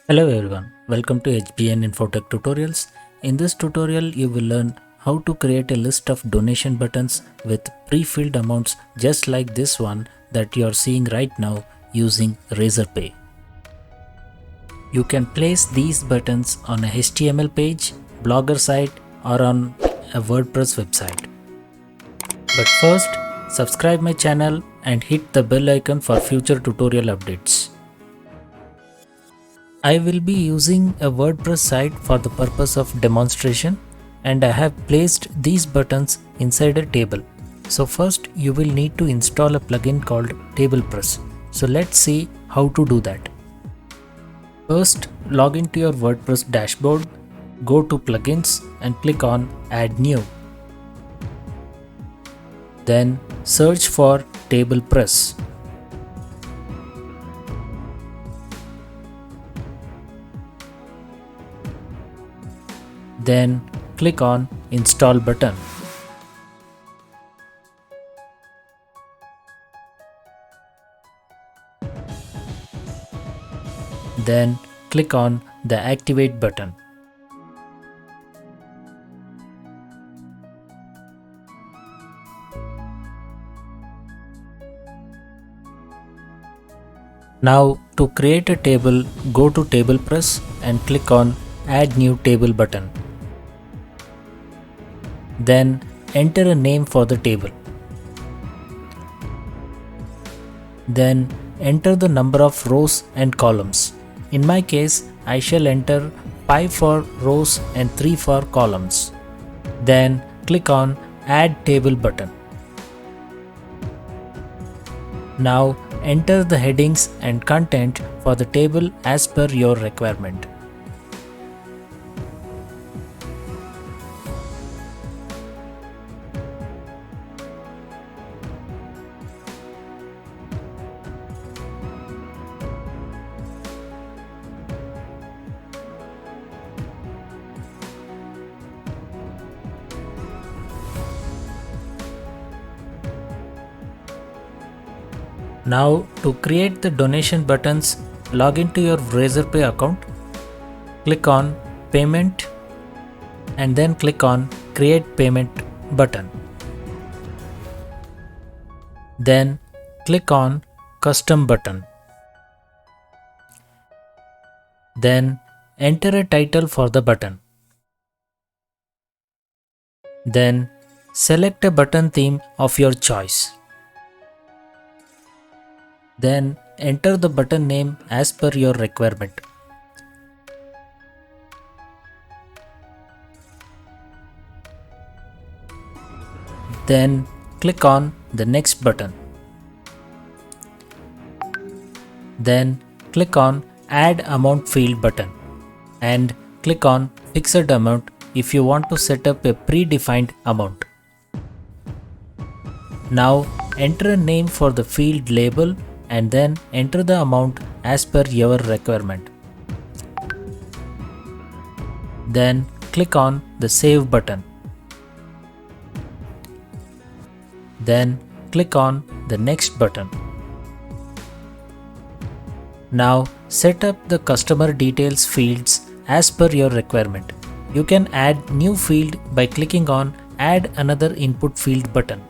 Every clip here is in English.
Hello everyone, welcome to HBN Infotech Tutorials. In this tutorial, you will learn how to create a list of donation buttons with pre-filled amounts just like this one that you are seeing right now using Razorpay. You can place these buttons on a HTML page, blogger site or on a WordPress website. But first, subscribe my channel and hit the bell icon for future tutorial updates. I will be using a WordPress site for the purpose of demonstration, and I have placed these buttons inside a table. So first you will need to install a plugin called TablePress. So let's see how to do that. First, log into your WordPress dashboard, go to plugins and click on add new. Then search for TablePress. Then click on Install button. Then click on the Activate button. Now to create a table, go to TablePress and click on Add New Table button. Then enter a name for the table. Then enter the number of rows and columns. In my case, I shall enter 5 for rows and 3 for columns. Then click on Add Table button. Now enter the headings and content for the table as per your requirement. Now to create the donation buttons, log into your Razorpay account, click on Payment and then click on Create Payment button. Then click on Custom button. Then enter a title for the button. Then select a button theme of your choice. Then enter the button name as per your requirement. Then click on the next button. Then click on Add Amount field button and click on Fixed Amount if you want to set up a predefined amount. Now enter a name for the field label and then enter the amount as per your requirement. Then click on the Save button. Then click on the Next button. Now set up the customer details fields as per your requirement. You can add new field by clicking on Add Another Input Field button.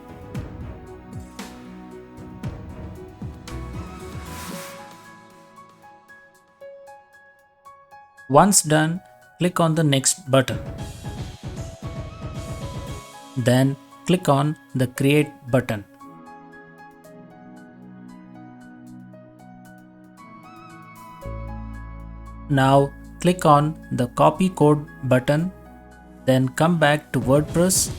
Once done, click on the Next button. Then click on the Create button. Now click on the Copy Code button, then come back to WordPress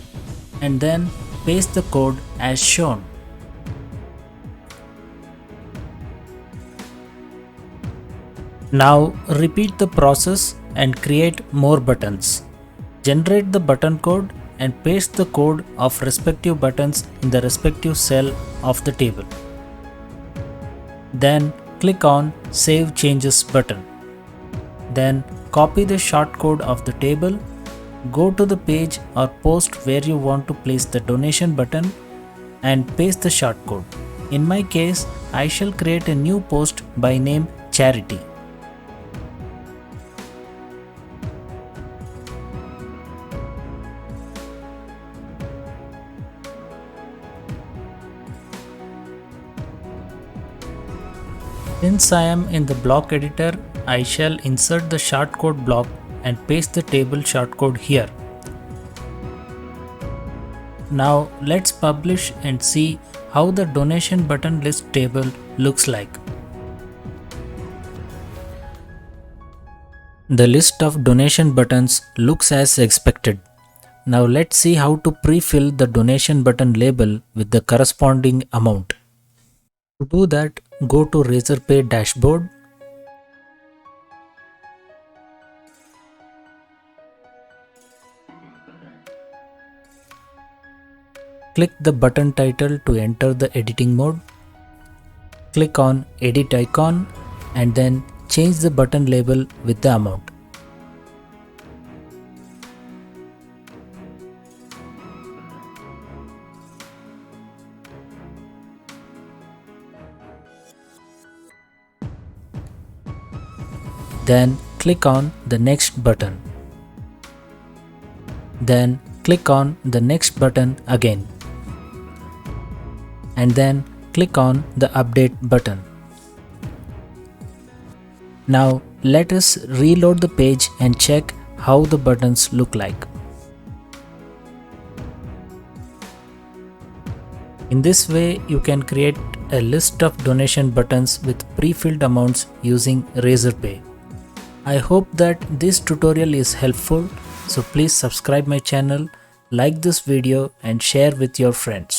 and then paste the code as shown. Now repeat the process and create more buttons. Generate the button code and paste the code of respective buttons in the respective cell of the table. Then click on Save Changes button. Then copy the shortcode of the table, go to the page or post where you want to place the donation button and paste the shortcode. In my case, I shall create a new post by name Charity. Since I am in the block editor, I shall insert the shortcode block and paste the table shortcode here. Now let's publish and see how the donation button list table looks like. The list of donation buttons looks as expected. Now let's see how to pre-fill the donation button label with the corresponding amount. To do that, go to Razorpay dashboard. Click the button title to enter the editing mode. Click on Edit icon and then change the button label with the amount. Then click on the next button. Then click on the next button again. And then click on the update button. Now let us reload the page and check how the buttons look like. In this way, you can create a list of donation buttons with pre-filled amounts using Razorpay. I hope that this tutorial is helpful, so please subscribe my channel, like this video and share with your friends.